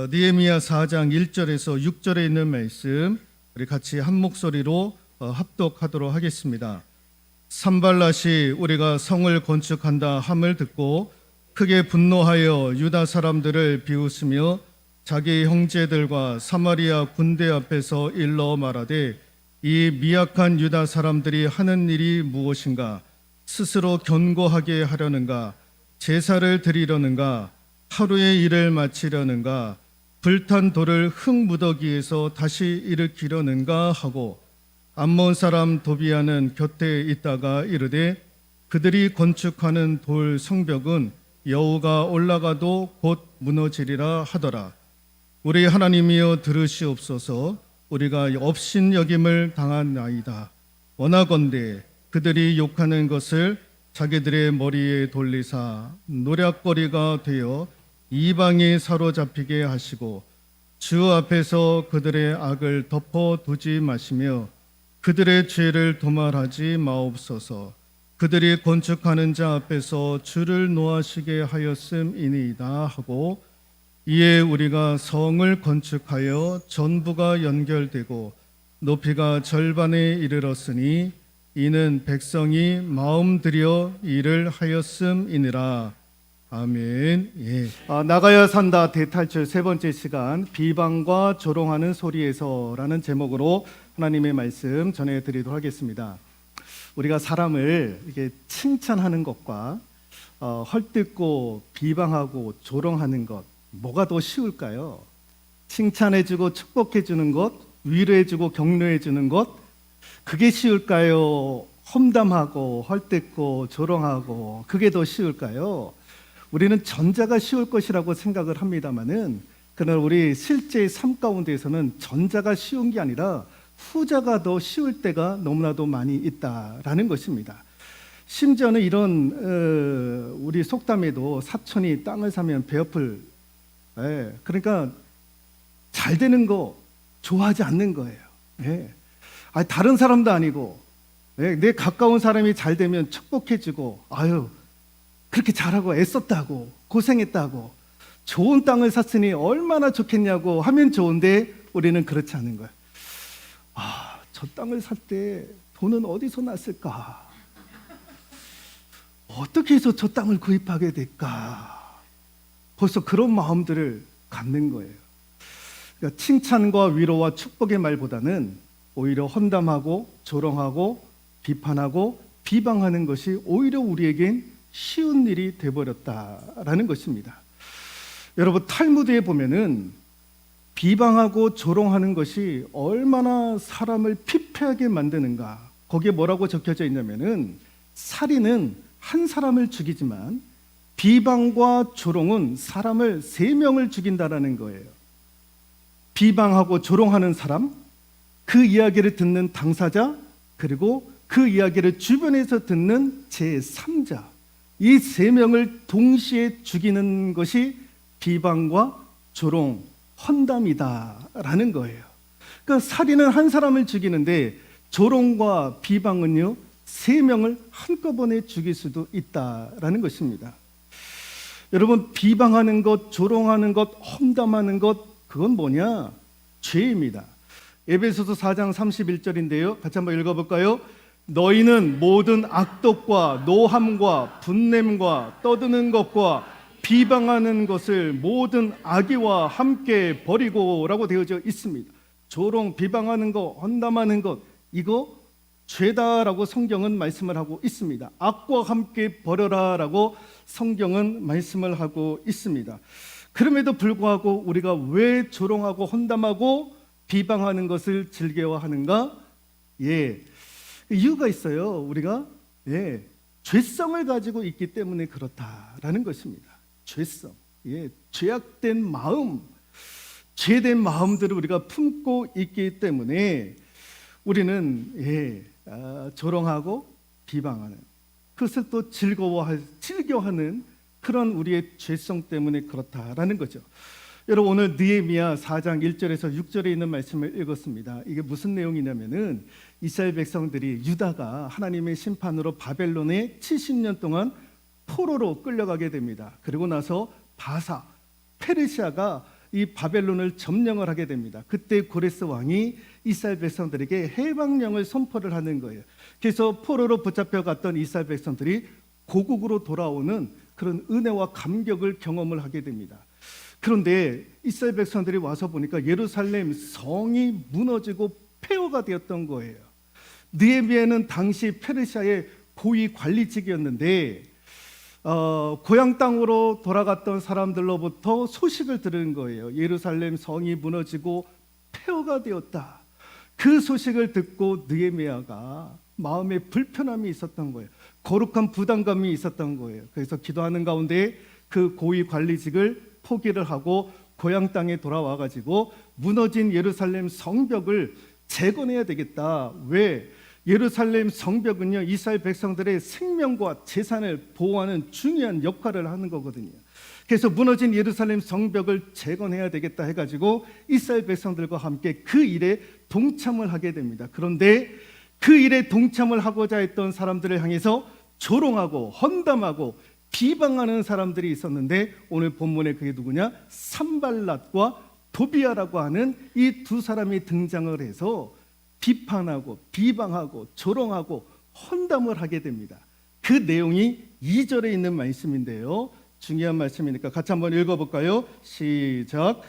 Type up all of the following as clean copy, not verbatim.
느헤미야 4장 1절에서 6절에 있는 말씀 우리 같이 한 목소리로 합독하도록 하겠습니다. 산발랏이 우리가 성을 건축한다 함을 듣고 크게 분노하여 유다 사람들을 비웃으며 자기 형제들과 사마리아 군대 앞에서 일러 말하되 이 미약한 유다 사람들이 하는 일이 무엇인가? 스스로 견고하게 하려는가? 제사를 드리려는가? 하루의 일을 마치려는가? 불탄 돌을 흙무더기에서 다시 일으키려는가 하고 암몬 사람 도비아는 곁에 있다가 이르되 그들이 건축하는 돌 성벽은 여호가 올라가도 곧 무너지리라 하더라. 우리 하나님이여 들으시옵소서. 우리가 업신여김을 당하나이다. 원하건대 그들이 욕하는 것을 자기들의 머리에 돌리사 노략거리가 되어 이방에 사로잡히게 하시고 주 앞에서 그들의 악을 덮어두지 마시며 그들의 죄를 도말하지 마옵소서. 그들이 건축하는 자 앞에서 주를 노하시게 하였음이니이다 하고 이에 우리가 성을 건축하여 전부가 연결되고 높이가 절반에 이르렀으니 이는 백성이 마음 들여 일을 하였음이니라. 아멘. 나가야 산다 대탈출 세 번째 시간, 비방과 조롱하는 소리에서라는 제목으로 하나님의 말씀 전해드리도록 하겠습니다. 우리가 사람을 이렇게 칭찬하는 것과 헐뜯고 비방하고 조롱하는 것, 뭐가 더 쉬울까요? 칭찬해주고 축복해주는 것, 위로해주고 격려해주는 것, 그게 쉬울까요? 험담하고 헐뜯고 조롱하고 그게 더 쉬울까요? 우리는 전자가 쉬울 것이라고 생각을 합니다만은 그러나 우리 실제 삶 가운데에서는 전자가 쉬운 게 아니라 후자가 더 쉬울 때가 너무나도 많이 있다라는 것입니다. 심지어는 이런 우리 속담에도 사촌이 땅을 사면 배엎을, 그러니까 잘 되는 거 좋아하지 않는 거예요. 다른 사람도 아니고 내 가까운 사람이 잘 되면 축복해주고 아유 그렇게 잘하고 애썼다고 고생했다고 좋은 땅을 샀으니 얼마나 좋겠냐고 하면 좋은데 우리는 그렇지 않은 거예요. 저 땅을 살 때 돈은 어디서 났을까? 어떻게 해서 저 땅을 구입하게 될까? 벌써 그런 마음들을 갖는 거예요. 그러니까 칭찬과 위로와 축복의 말보다는 오히려 험담하고 조롱하고 비판하고 비방하는 것이 오히려 우리에겐 쉬운 일이 되어버렸다라는 것입니다. 여러분, 탈무드에 보면은 비방하고 조롱하는 것이 얼마나 사람을 피폐하게 만드는가, 거기에 뭐라고 적혀져 있냐면은 살인은 한 사람을 죽이지만 비방과 조롱은 사람을 3명을 죽인다라는 거예요. 비방하고 조롱하는 사람, 그 이야기를 듣는 당사자, 그리고 그 이야기를 주변에서 듣는 제3자, 이 3명을 동시에 죽이는 것이 비방과 조롱, 험담이다라는 거예요. 그러니까 살인은 한 사람을 죽이는데 조롱과 비방은요 3명을 한꺼번에 죽일 수도 있다라는 것입니다. 여러분, 비방하는 것, 조롱하는 것, 험담하는 것, 그건 뭐냐? 죄입니다. 에베소서 4장 31절인데요. 같이 한번 읽어볼까요? 너희는 모든 악독과 노함과 분냄과 떠드는 것과 비방하는 것을 모든 악의와 함께 버리고 라고 되어져 있습니다. 조롱, 비방하는 것, 험담하는 것, 이거 죄다라고 성경은 말씀을 하고 있습니다. 악과 함께 버려라 라고 성경은 말씀을 하고 있습니다. 그럼에도 불구하고 우리가 왜 조롱하고 험담하고 비방하는 것을 즐겨하는가? 이유가 있어요. 우리가 죄성을 가지고 있기 때문에 그렇다라는 것입니다. 죄성, 죄악된 마음, 죄된 마음들을 우리가 품고 있기 때문에 우리는 조롱하고 비방하는, 그것을 또 즐겨하는 그런 우리의 죄성 때문에 그렇다라는 거죠. 여러분, 오늘 느헤미야 4장 1절에서 6절에 있는 말씀을 읽었습니다. 이게 무슨 내용이냐면은 이스라엘 백성들이, 유다가 하나님의 심판으로 바벨론에 70년 동안 포로로 끌려가게 됩니다. 그리고 나서 바사, 페르시아가 이 바벨론을 점령을 하게 됩니다. 그때 고레스 왕이 이스라엘 백성들에게 해방령을 선포를 하는 거예요. 그래서 포로로 붙잡혀갔던 이스라엘 백성들이 고국으로 돌아오는 그런 은혜와 감격을 경험을 하게 됩니다. 그런데 이스라엘 백성들이 와서 보니까 예루살렘 성이 무너지고 폐허가 되었던 거예요. 느헤미야는 당시 페르시아의 고위 관리직이었는데 고향 땅으로 돌아갔던 사람들로부터 소식을 들은 거예요. 예루살렘 성이 무너지고 폐허가 되었다. 그 소식을 듣고 느헤미야가 마음에 불편함이 있었던 거예요. 거룩한 부담감이 있었던 거예요. 그래서 기도하는 가운데 그 고위 관리직을 포기를 하고 고향 땅에 돌아와 가지고 무너진 예루살렘 성벽을 재건해야 되겠다. 왜? 예루살렘 성벽은요, 이스라엘 백성들의 생명과 재산을 보호하는 중요한 역할을 하는 거거든요. 그래서 무너진 예루살렘 성벽을 재건해야 되겠다 해가지고 이스라엘 백성들과 함께 그 일에 동참을 하게 됩니다. 그런데 그 일에 동참을 하고자 했던 사람들을 향해서 조롱하고 헌담하고 비방하는 사람들이 있었는데, 오늘 본문에 그게 누구냐? 산발랏과 도비아라고 하는 이 두 사람이 등장을 해서 비판하고 비방하고 조롱하고 헌담을 하게 됩니다. 그 내용이 2절에 있는 말씀인데요, 중요한 말씀이니까 같이 한번 읽어볼까요? 시작.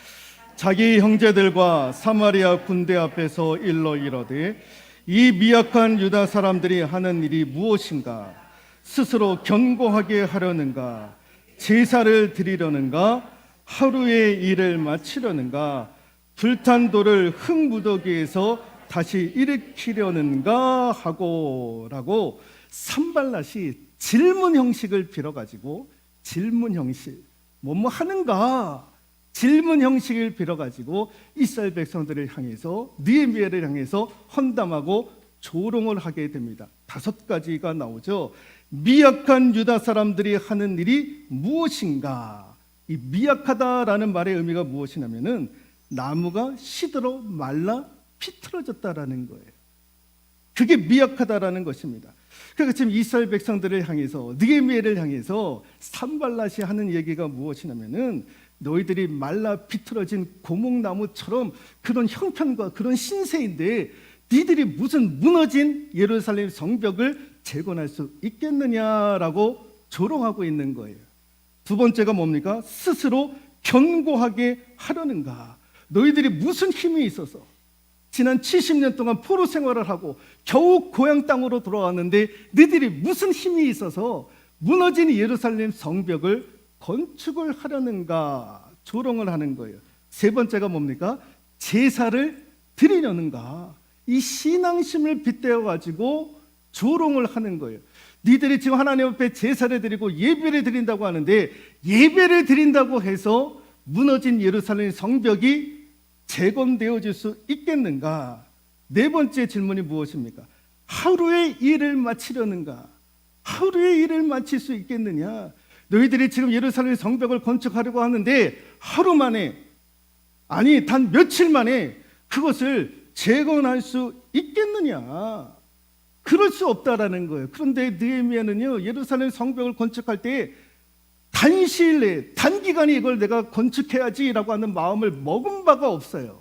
자기 형제들과 사마리아 군대 앞에서 일러 이르되 이 미약한 유다 사람들이 하는 일이 무엇인가? 스스로 견고하게 하려는가? 제사를 드리려는가? 하루의 일을 마치려는가? 불탄 돌을 흙무더기에서 다시 일으키려는가 하고라고 산발랏이 질문 형식을 빌어가지고, 질문 형식 뭐뭐 하는가, 질문 형식을 빌어가지고 이스라엘 백성들을 향해서, 느헤미야를 향해서 헌담하고 조롱을 하게 됩니다. 5가지가 나오죠. 미약한 유다 사람들이 하는 일이 무엇인가? 이 미약하다라는 말의 의미가 무엇이냐면은 나무가 시들어 말라 피틀어졌다라는 거예요. 그게 미약하다라는 것입니다. 그러니까 지금 이스라엘 백성들을 향해서, 느헤미야를 향해서 산발랏이 하는 얘기가 무엇이냐면은 너희들이 말라 비틀어진 고목나무처럼 그런 형편과 그런 신세인데 니들이 무슨 무너진 예루살렘 성벽을 재건할 수 있겠느냐라고 조롱하고 있는 거예요. 2번째가 뭡니까? 스스로 견고하게 하려는가? 너희들이 무슨 힘이 있어서 지난 70년 동안 포로 생활을 하고 겨우 고향 땅으로 돌아왔는데 너희들이 무슨 힘이 있어서 무너진 예루살렘 성벽을 건축을 하려는가? 조롱을 하는 거예요. 3번째가 뭡니까? 제사를 드리려는가? 이 신앙심을 빗대어 가지고 조롱을 하는 거예요. 니들이 지금 하나님 앞에 제사를 드리고 예배를 드린다고 하는데, 예배를 드린다고 해서 무너진 예루살렘 성벽이 재건되어질 수 있겠는가? 4번째 질문이 무엇입니까? 하루의 일을 마치려는가? 하루의 일을 마칠 수 있겠느냐? 너희들이 지금 예루살렘 성벽을 건축하려고 하는데 하루 만에, 아니 단 며칠 만에 그것을 재건할 수 있겠느냐? 그럴 수 없다라는 거예요. 그런데 느헤미야는요, 예루살렘 성벽을 건축할 때 단시일 내에, 단기간에 이걸 내가 건축해야지라고 하는 마음을 먹은 바가 없어요.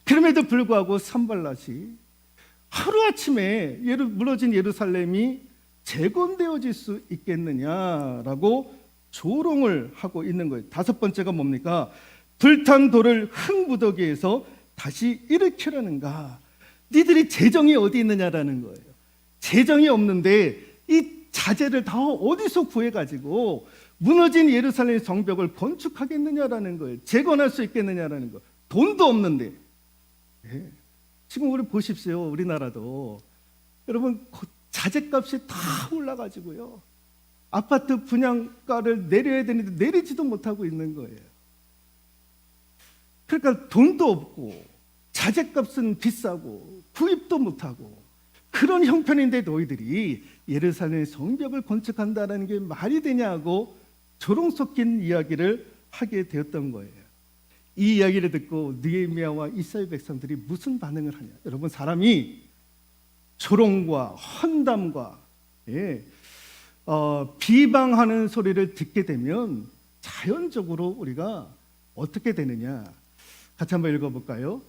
그럼에도 불구하고 산발랏이 하루아침에 무너진 예루살렘이 재건되어질 수 있겠느냐라고 조롱을 하고 있는 거예요. 5번째가 뭡니까? 불탄 돌을 흙무더기에서 다시 일으키려는가? 니들이 재정이 어디 있느냐라는 거예요. 재정이 없는데 이 자재를 다 어디서 구해가지고 무너진 예루살렘 성벽을 건축하겠느냐라는 거예요. 재건할 수 있겠느냐라는 거예요. 돈도 없는데. 네. 지금 우리 보십시오. 우리나라도 여러분 자재값이 다 올라가지고요, 아파트 분양가를 내려야 되는데 내리지도 못하고 있는 거예요. 그러니까 돈도 없고 자재값은 비싸고 구입도 못하고 그런 형편인데 너희들이 예루살렘 성벽을 건축한다는 게 말이 되냐고 조롱 섞인 이야기를 하게 되었던 거예요. 이 이야기를 듣고 느헤미야와 이스라엘 백성들이 무슨 반응을 하냐? 여러분, 사람이 조롱과 헌담과 비방하는 소리를 듣게 되면 자연적으로 우리가 어떻게 되느냐? 같이 한번 읽어볼까요?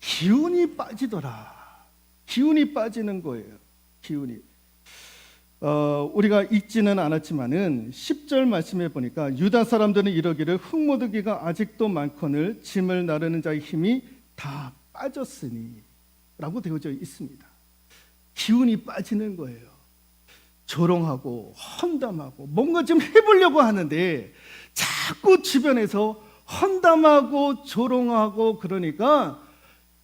기운이 빠지더라. 기운이 빠지는 거예요. 기운이. 우리가 읽지는 않았지만은 10절 말씀에 보니까 유다 사람들은 이러기를 흙모드기가 아직도 많거늘 짐을 나르는 자의 힘이 다 빠졌으니 라고 되어져 있습니다. 기운이 빠지는 거예요. 조롱하고 헌담하고 뭔가 좀 해보려고 하는데 자꾸 주변에서 헌담하고 조롱하고 그러니까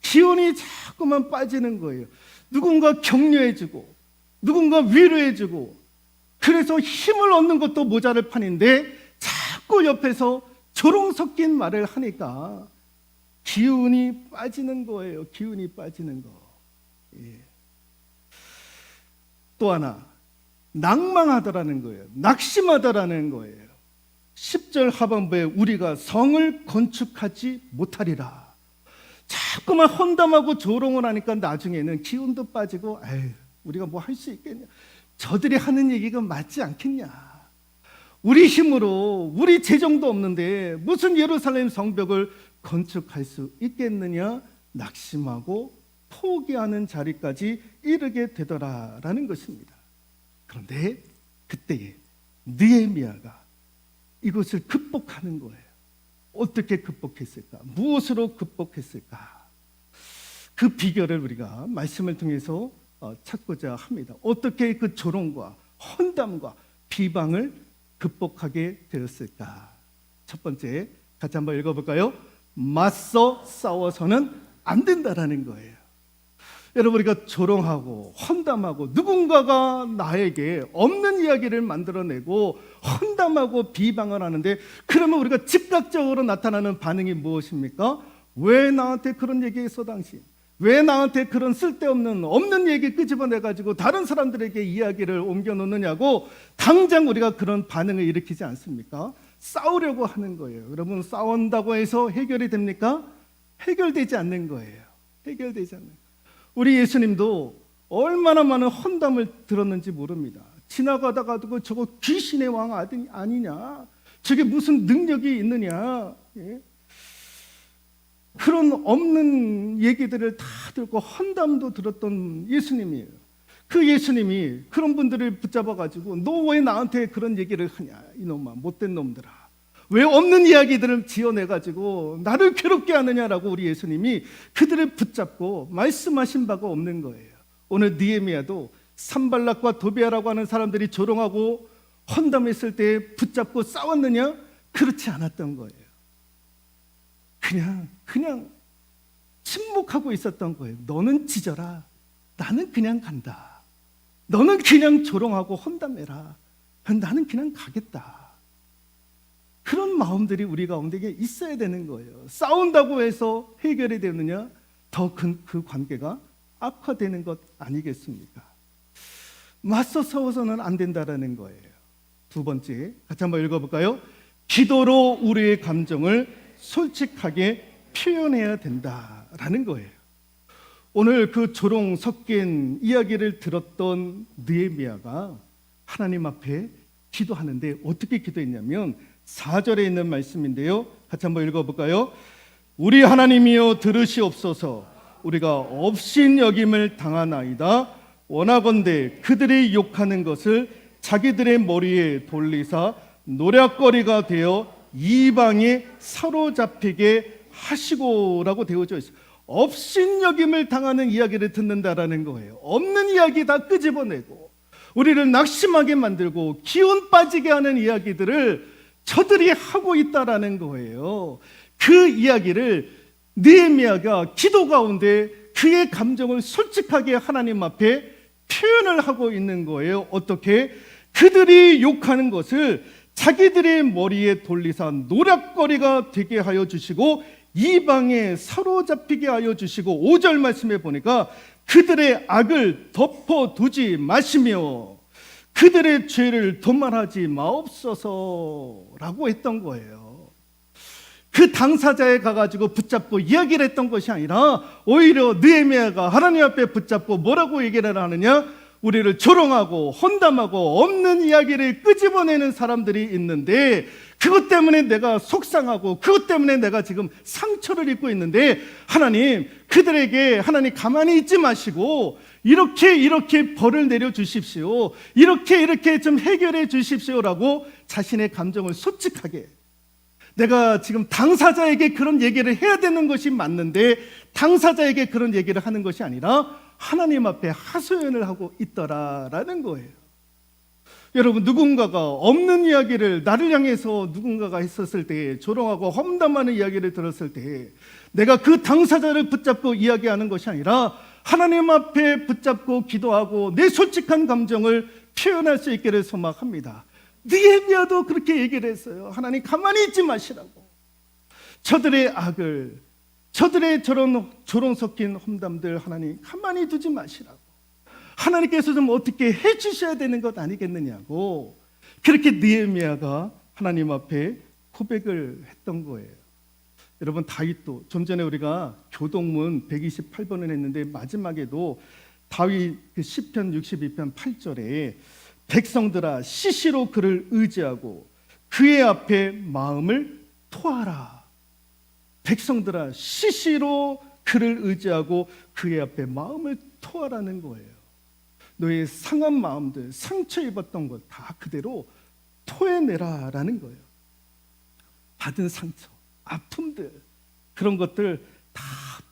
기운이 자꾸만 빠지는 거예요. 누군가 격려해주고 누군가 위로해주고 그래서 힘을 얻는 것도 모자랄 판인데 자꾸 옆에서 조롱 섞인 말을 하니까 기운이 빠지는 거예요. 기운이 빠지는 거. 예. 또 하나 낭망하더라는 거예요. 낙심하더라는 거예요. 10절 하반부에 우리가 성을 건축하지 못하리라. 자꾸만 헌담하고 조롱을 하니까 나중에는 기운도 빠지고 에휴, 우리가 뭐 할 수 있겠냐. 저들이 하는 얘기가 맞지 않겠냐. 우리 힘으로 우리 재정도 없는데 무슨 예루살렘 성벽을 건축할 수 있겠느냐. 낙심하고 포기하는 자리까지 이르게 되더라라는 것입니다. 그런데 그때에 느헤미야가 이것을 극복하는 거예요. 어떻게 극복했을까? 무엇으로 극복했을까? 그 비결을 우리가 말씀을 통해서 찾고자 합니다. 어떻게 그 조롱과 헌담과 비방을 극복하게 되었을까? 첫 번째, 같이 한번 읽어볼까요? 맞서 싸워서는 안 된다라는 거예요. 여러분, 우리가 조롱하고 헌담하고 누군가가 나에게 없는 이야기를 만들어내고 헌담하고 비방을 하는데 그러면 우리가 즉각적으로 나타나는 반응이 무엇입니까? 왜 나한테 그런 얘기했어 당신? 왜 나한테 그런 없는 얘기 끄집어내가지고 다른 사람들에게 이야기를 옮겨놓느냐고 당장 우리가 그런 반응을 일으키지 않습니까? 싸우려고 하는 거예요. 여러분, 싸운다고 해서 해결이 됩니까? 해결되지 않는 거예요. 해결되지 않는 거예요. 우리 예수님도 얼마나 많은 헌담을 들었는지 모릅니다. 지나가다가도 저거 귀신의 왕 아니냐? 저게 무슨 능력이 있느냐? 예? 그런 없는 얘기들을 다 듣고 헌담도 들었던 예수님이에요. 그 예수님이 그런 분들을 붙잡아가지고 너 왜 나한테 그런 얘기를 하냐? 이놈아 못된 놈들아. 왜 없는 이야기들을 지어내가지고 나를 괴롭게 하느냐라고 우리 예수님이 그들을 붙잡고 말씀하신 바가 없는 거예요. 오늘 느헤미야도 산발락과 도비아라고 하는 사람들이 조롱하고 헌담했을 때 붙잡고 싸웠느냐? 그렇지 않았던 거예요. 그냥 침묵하고 있었던 거예요. 너는 짖어라. 나는 그냥 간다. 너는 그냥 조롱하고 헌담해라. 나는 그냥 가겠다. 그런 마음들이 우리 가운데 있어야 되는 거예요. 싸운다고 해서 해결이 되느냐? 더 큰 그 관계가 악화되는 것 아니겠습니까? 맞서 싸워서는 안 된다라는 거예요. 두 번째, 같이 한번 읽어볼까요? 기도로 우리의 감정을 솔직하게 표현해야 된다라는 거예요. 오늘 그 조롱 섞인 이야기를 들었던 느헤미야가 하나님 앞에 기도하는데 어떻게 기도했냐면 4절에 있는 말씀인데요. 같이 한번 읽어볼까요? 우리 하나님이여 들으시옵소서. 우리가 업신여김을 당하나이다. 원하건대 그들이 욕하는 것을 자기들의 머리에 돌리사 노략거리가 되어 이방에 사로잡히게 하시고라고 되어져 있어요. 업신여김을 당하는 이야기를 듣는다라는 거예요. 없는 이야기 다 끄집어내고 우리를 낙심하게 만들고 기운 빠지게 하는 이야기들을 저들이 하고 있다라는 거예요. 그 이야기를 느헤미야가 기도 가운데 그의 감정을 솔직하게 하나님 앞에 표현을 하고 있는 거예요. 어떻게? 그들이 욕하는 것을 자기들의 머리에 돌리사 노략거리가 되게 하여 주시고 이방에 사로잡히게 하여 주시고 5절 말씀에 보니까 그들의 악을 덮어두지 마시며 그들의 죄를 도말하지 마옵소서라고 했던 거예요. 그 당사자에 가가지고 붙잡고 이야기를 했던 것이 아니라 오히려 느헤미야가 하나님 앞에 붙잡고 뭐라고 얘기를 하느냐? 우리를 조롱하고 헌담하고 없는 이야기를 끄집어내는 사람들이 있는데 그것 때문에 내가 속상하고 그것 때문에 내가 지금 상처를 입고 있는데 하나님, 그들에게 하나님 가만히 있지 마시고 이렇게 벌을 내려 주십시오. 이렇게 좀 해결해 주십시오라고 자신의 감정을 솔직하게, 내가 지금 당사자에게 그런 얘기를 해야 되는 것이 맞는데 당사자에게 그런 얘기를 하는 것이 아니라 하나님 앞에 하소연을 하고 있더라라는 거예요. 여러분, 누군가가 없는 이야기를 나를 향해서 누군가가 했었을 때, 조롱하고 험담하는 이야기를 들었을 때 내가 그 당사자를 붙잡고 이야기하는 것이 아니라 하나님 앞에 붙잡고 기도하고 내 솔직한 감정을 표현할 수 있기를 소망합니다. 느헤미야도 그렇게 얘기를 했어요. 하나님 가만히 있지 마시라고. 저들의 악을, 저들의 저런 조롱 섞인 험담들 하나님 가만히 두지 마시라고. 하나님께서 좀 어떻게 해주셔야 되는 것 아니겠느냐고, 그렇게 느헤미야가 하나님 앞에 고백을 했던 거예요. 여러분, 다윗도 좀 전에 우리가 교동문 128번을 했는데 마지막에도 다윗 그 시편 62편 8절에 백성들아 시시로 그를 의지하고 그의 앞에 마음을 토하라. 백성들아 시시로 그를 의지하고 그의 앞에 마음을 토하라는 거예요. 너의 상한 마음들, 상처 입었던 것 다 그대로 토해내라라는 거예요. 받은 상처, 아픔들, 그런 것들 다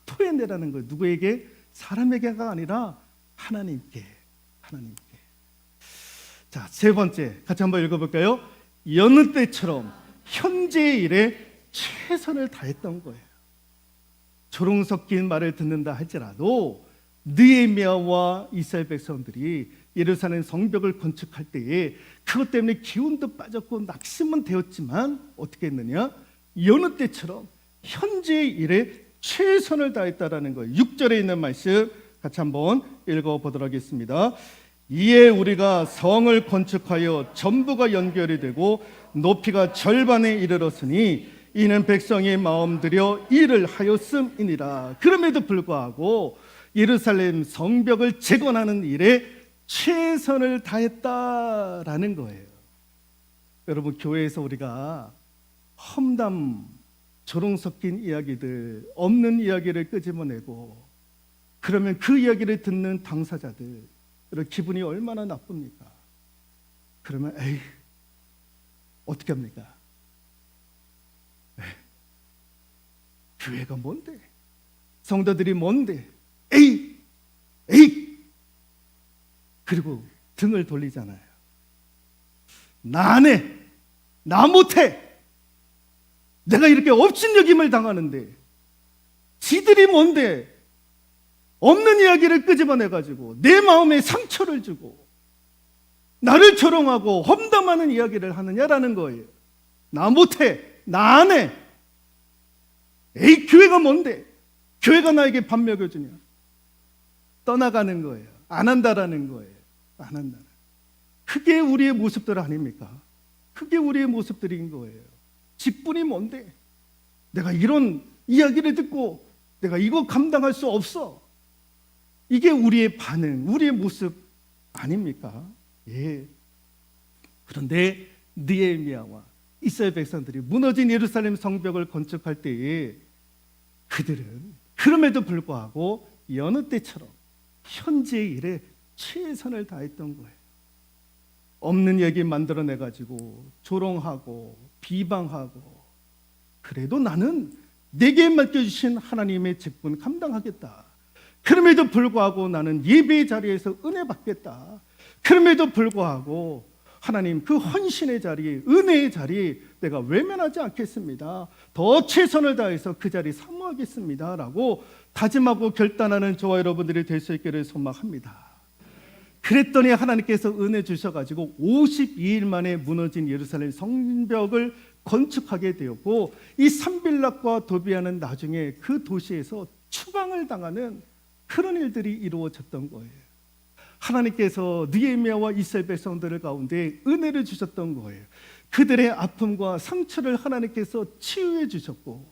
토해내라는 거예요. 누구에게? 사람에게가 아니라 하나님께. 자, 세 번째 같이 한번 읽어볼까요? 여느 때처럼 현재의 일에 최선을 다했던 거예요. 조롱 섞인 말을 듣는다 할지라도 느헤미야와 이스라엘 백성들이 예루살렘 성벽을 건축할 때에 그것 때문에 기운도 빠졌고 낙심은 되었지만 어떻게 했느냐? 여느 때처럼 현재의 일에 최선을 다했다라는 거예요. 6절에 있는 말씀 같이 한번 읽어보도록 하겠습니다. 이에 우리가 성을 건축하여 전부가 연결이 되고 높이가 절반에 이르렀으니 이는 백성의 마음 들여 일을 하였음이니라. 그럼에도 불구하고 예루살렘 성벽을 재건하는 일에 최선을 다했다라는 거예요. 여러분, 교회에서 우리가 험담, 조롱 섞인 이야기들, 없는 이야기를 끄집어내고 그러면 그 이야기를 듣는 당사자들 기분이 얼마나 나쁩니까? 그러면 에이, 어떻게 합니까? 교회가 뭔데? 성도들이 뭔데? 에이! 그리고 등을 돌리잖아요. 나 안 해! 나 못해! 내가 이렇게 업신여김을 당하는데 지들이 뭔데? 없는 이야기를 끄집어내가지고 내 마음에 상처를 주고 나를 조롱하고 험담하는 이야기를 하느냐라는 거예요. 나 못해! 나 안 해! 에이, 교회가 뭔데? 교회가 나에게 밥 먹여주냐? 떠나가는 거예요. 안 한다라는 거예요. 안 한다. 그게 우리의 모습들 아닙니까? 그게 우리의 모습들인 거예요. 직분이 뭔데? 내가 이런 이야기를 듣고 내가 이거 감당할 수 없어. 이게 우리의 반응, 우리의 모습 아닙니까? 예. 그런데 느헤미야와 이스라엘 백성들이 무너진 예루살렘 성벽을 건축할 때에 그들은 그럼에도 불구하고 여느 때처럼 현재의 일에 최선을 다했던 거예요. 없는 얘기 만들어내가지고 조롱하고 비방하고 그래도 나는 내게 맡겨주신 하나님의 직분 감당하겠다. 그럼에도 불구하고 나는 예배의 자리에서 은혜 받겠다. 그럼에도 불구하고 하나님 그 헌신의 자리, 은혜의 자리 내가 외면하지 않겠습니다. 더 최선을 다해서 그 자리 사모하겠습니다 라고 다짐하고 결단하는 저와 여러분들이 될 수 있기를 소망합니다. 그랬더니 하나님께서 은혜 주셔가지고 52일 만에 무너진 예루살렘 성벽을 건축하게 되었고 이 산빌락과 도비아는 나중에 그 도시에서 추방을 당하는 그런 일들이 이루어졌던 거예요. 하나님께서 느헤미야와 이스라엘 백성들 가운데 은혜를 주셨던 거예요. 그들의 아픔과 상처를 하나님께서 치유해 주셨고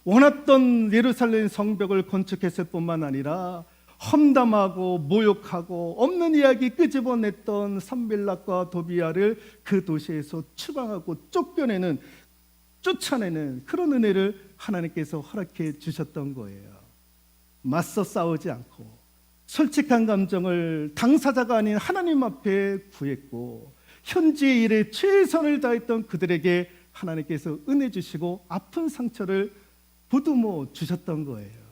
원했던 예루살렘 성벽을 건축했을 뿐만 아니라 험담하고 모욕하고 없는 이야기 끄집어냈던 산빌락과 도비아를 그 도시에서 추방하고 쫓아내는 그런 은혜를 하나님께서 허락해 주셨던 거예요. 맞서 싸우지 않고 솔직한 감정을 당사자가 아닌 하나님 앞에 구했고 현지의 일에 최선을 다했던 그들에게 하나님께서 은혜 주시고 아픈 상처를 보듬어 주셨던 거예요.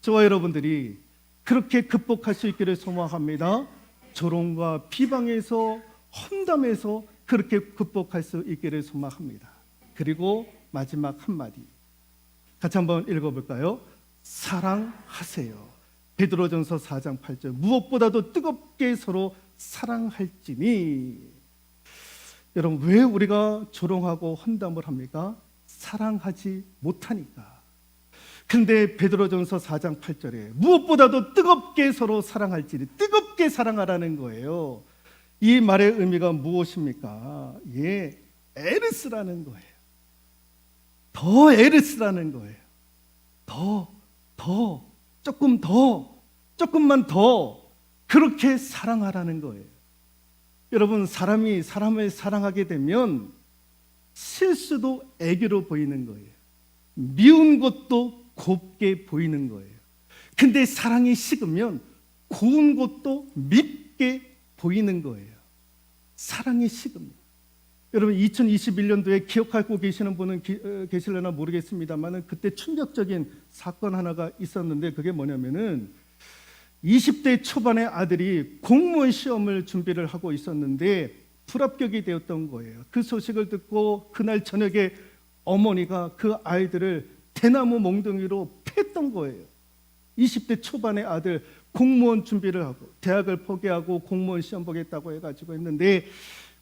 저와 여러분들이 그렇게 극복할 수 있기를 소망합니다. 조롱과 비방에서 험담에서 그렇게 극복할 수 있기를 소망합니다. 그리고 마지막 한마디 같이 한번 읽어볼까요? 사랑하세요. 베드로전서 4장 8절 무엇보다도 뜨겁게 서로 사랑할지니. 여러분 왜 우리가 조롱하고 험담을 합니까? 사랑하지 못하니까. 근데 베드로전서 4장 8절에 무엇보다도 뜨겁게 서로 사랑할지니 뜨겁게 사랑하라는 거예요. 이 말의 의미가 무엇입니까? 예, 에르스라는 거예요. 더 에르스라는 거예요. 조금만 더 그렇게 사랑하라는 거예요. 여러분 사람이 사람을 사랑하게 되면 실수도 애교로 보이는 거예요. 미운 것도 곱게 보이는 거예요. 근데 사랑이 식으면 고운 것도 밉게 보이는 거예요. 사랑이 식으면. 여러분 2021년도에 기억하고 계시는 분은 계실려나 모르겠습니다만 그때 충격적인 사건 하나가 있었는데 그게 뭐냐면은 20대 초반의 아들이 공무원 시험을 준비를 하고 있었는데 불합격이 되었던 거예요. 그 소식을 듣고 그날 저녁에 어머니가 그 아이들을 대나무 몽둥이로 팼던 거예요. 20대 초반의 아들 공무원 준비를 하고 대학을 포기하고 공무원 시험 보겠다고 해가지고 했는데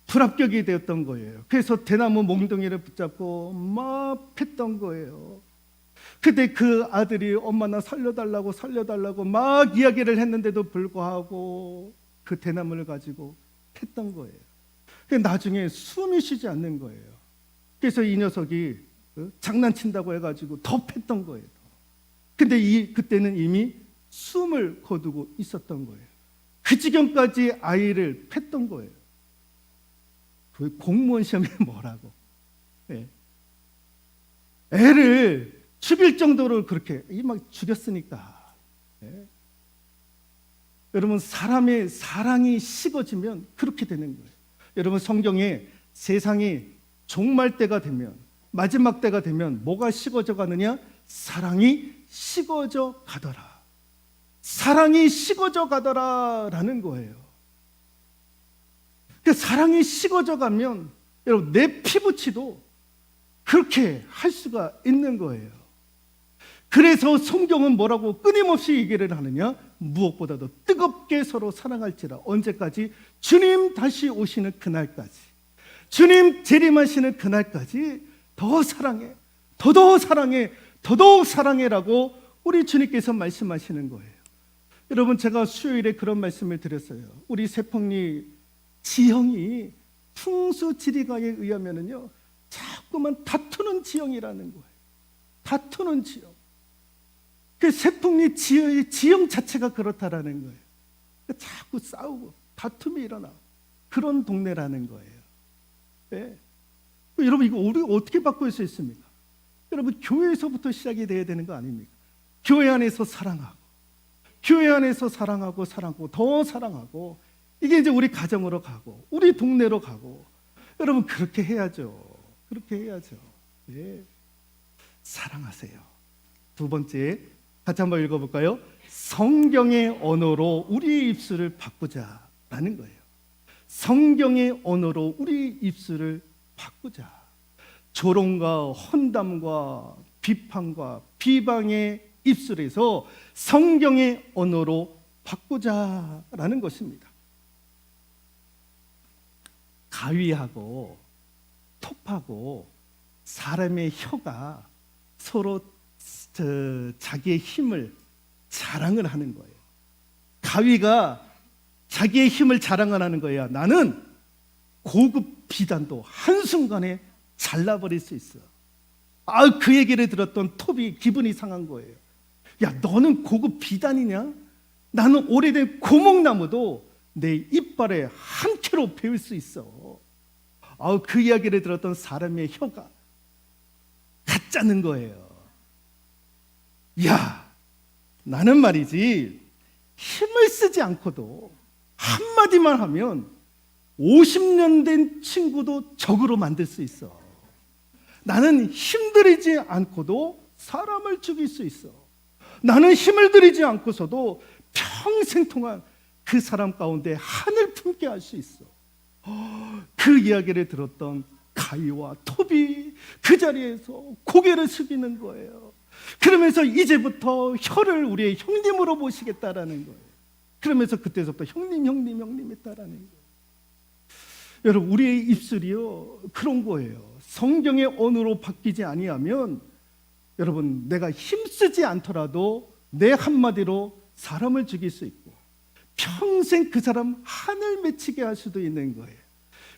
불합격이 되었던 거예요. 그래서 대나무 몽둥이를 붙잡고 막 팼던 거예요. 그때 그 아들이 엄마 나 살려달라고 막 이야기를 했는데도 불구하고 그 대나무를 가지고 팼던 거예요. 나중에 숨이 쉬지 않는 거예요. 그래서 이 녀석이 장난친다고 해가지고 더 팼던 거예요. 근데 그때는 이미 숨을 거두고 있었던 거예요. 그 지경까지 아이를 팼던 거예요. 그 공무원 시험이 뭐라고? 네. 애를 죽일 정도로 그렇게 막 죽였으니까. 네. 여러분 사람의 사랑이 식어지면 그렇게 되는 거예요. 여러분 성경에 세상이 종말 때가 되면 마지막 때가 되면 뭐가 식어져 가느냐? 사랑이 식어져 가더라. 사랑이 식어져 가더라라는 거예요. 그 사랑이 식어져 가면 여러분 내 피부치도 그렇게 할 수가 있는 거예요. 그래서 성경은 뭐라고 끊임없이 얘기를 하느냐? 무엇보다도 뜨겁게 서로 사랑할지라. 언제까지? 주님 다시 오시는 그날까지. 주님 재림하시는 그날까지 더 사랑해, 더더욱 사랑해, 더더욱 사랑해라고 우리 주님께서 말씀하시는 거예요. 여러분 제가 수요일에 그런 말씀을 드렸어요. 우리 세풍리 지형이 풍수지리가에 의하면은요 자꾸만 다투는 지형이라는 거예요. 다투는 지형. 그 세풍리 지형 자체가 그렇다라는 거예요. 자꾸 싸우고 다툼이 일어나 그런 동네라는 거예요. 네. 여러분 이거 우리 어떻게 바꿀 수 있습니까? 여러분 교회에서부터 시작이 돼야 되는 거 아닙니까? 교회 안에서 사랑하고 교회 안에서 사랑하고 더 사랑하고 이게 이제 우리 가정으로 가고 우리 동네로 가고 여러분 그렇게 해야죠. 그렇게 해야죠. 예. 사랑하세요. 두 번째 같이 한번 읽어볼까요? 성경의 언어로 우리의 입술을 바꾸자라는 거예요. 성경의 언어로 우리 입술을 바꾸자. 조롱과 헌담과 비판과 비방의 입술에서 성경의 언어로 바꾸자라는 것입니다. 가위하고 톱하고 사람의 혀가 서로 자기의 힘을 자랑을 하는 거예요. 가위가 자기의 힘을 자랑을 하는 거야. 나는 고급 비단도 한순간에 잘라버릴 수 있어. 그 얘기를 들었던 톱이 기분이 상한 거예요. 야, 너는 고급 비단이냐? 나는 오래된 고목나무도 내 이빨에 한 캐로 베울 수 있어. 그 이야기를 들었던 사람의 혀가 가짜는 거예요. 야, 나는 말이지 힘을 쓰지 않고도 한마디만 하면 50년 된 친구도 적으로 만들 수 있어. 나는 힘들이지 않고도 사람을 죽일 수 있어. 나는 힘을 들이지 않고서도 평생 동안 그 사람 가운데 한을 품게 할 수 있어. 그 이야기를 들었던 가이와 톱이 그 자리에서 고개를 숙이는 거예요. 그러면서 이제부터 혀를 우리의 형님으로 모시겠다라는 거예요. 그러면서 그때부터 형님 했다라는 거예요. 여러분, 우리의 입술이요 그런 거예요. 성경의 언어로 바뀌지 아니하면 여러분, 내가 힘쓰지 않더라도 내 한마디로 사람을 죽일 수 있고 평생 그 사람 한을 맺히게 할 수도 있는 거예요.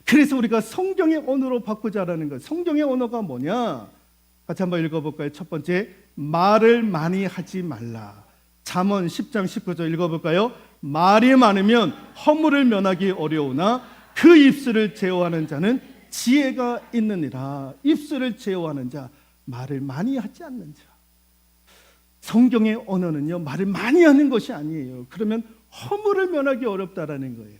그래서 우리가 성경의 언어로 바꾸자라는 거예요. 성경의 언어가 뭐냐? 같이 한번 읽어볼까요? 첫 번째, 말을 많이 하지 말라. 잠언 10장 19절 읽어볼까요? 말이 많으면 허물을 면하기 어려우나 그 입술을 제어하는 자는 지혜가 있느니라. 입술을 제어하는 자, 말을 많이 하지 않는 자. 성경의 언어는요, 말을 많이 하는 것이 아니에요. 그러면 허물을 면하기 어렵다라는 거예요.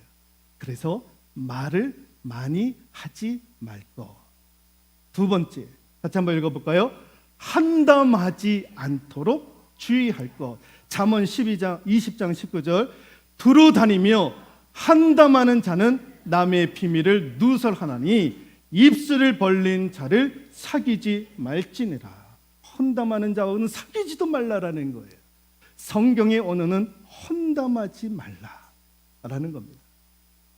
그래서 말을 많이 하지 말 것. 두 번째, 같이 한번 읽어볼까요? 한담하지 않도록 주의할 것. 잠언 20장 19절 두루 다니며 한담하는 자는 남의 비밀을 누설하나니 입술을 벌린 자를 사귀지 말지니라. 헌담하는 자는 사귀지도 말라라는 거예요. 성경의 언어는 헌담하지 말라라는 겁니다.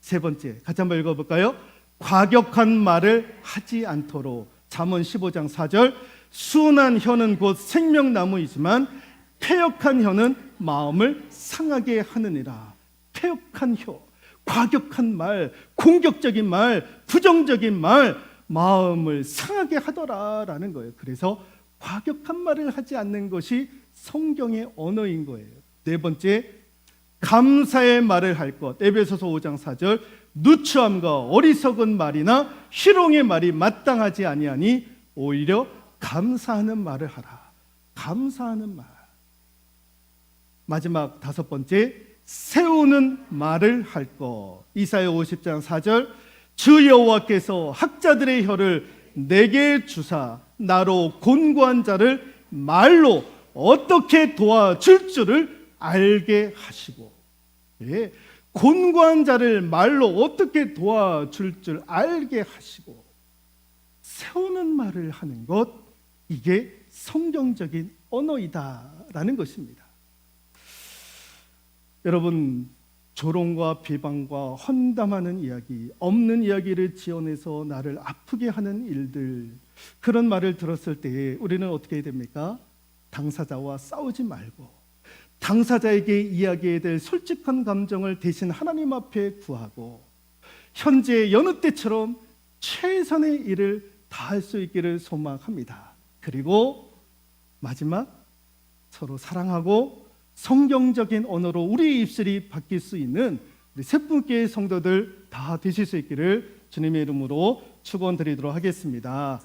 세 번째, 같이 한번 읽어볼까요? 과격한 말을 하지 않도록. 잠언 15장 4절 순한 혀는 곧 생명나무이지만 패역한 혀는 마음을 상하게 하느니라. 패역한 혀, 과격한 말, 공격적인 말, 부정적인 말, 마음을 상하게 하더라라는 거예요. 그래서 과격한 말을 하지 않는 것이 성경의 언어인 거예요. 네 번째, 감사의 말을 할 것. 에베소서 5장 4절 누추함과 어리석은 말이나 희롱의 말이 마땅하지 아니하니 오히려 감사하는 말을 하라. 감사하는 말. 마지막 다섯 번째, 세우는 말을 할 것. 이사야 50장 4절 주 여호와께서 학자들의 혀를 내게 주사 나로 곤고한 자를 말로 어떻게 도와줄 줄을 알게 하시고. 예, 곤고한 자를 말로 어떻게 도와줄 줄 알게 하시고. 세우는 말을 하는 것, 이게 성경적인 언어이다라는 것입니다. 여러분, 조롱과 비방과 헌담하는 이야기, 없는 이야기를 지어내서 나를 아프게 하는 일들, 그런 말을 들었을 때 우리는 어떻게 해야 됩니까? 당사자와 싸우지 말고 당사자에게 이야기해야 될 솔직한 감정을 대신 하나님 앞에 구하고 현재 여느 때처럼 최선의 일을 다할 수 있기를 소망합니다. 그리고 마지막, 서로 사랑하고 성경적인 언어로 우리의 입술이 바뀔 수 있는 우리 세 분께의 성도들 다 되실 수 있기를 주님의 이름으로 축원드리도록 하겠습니다.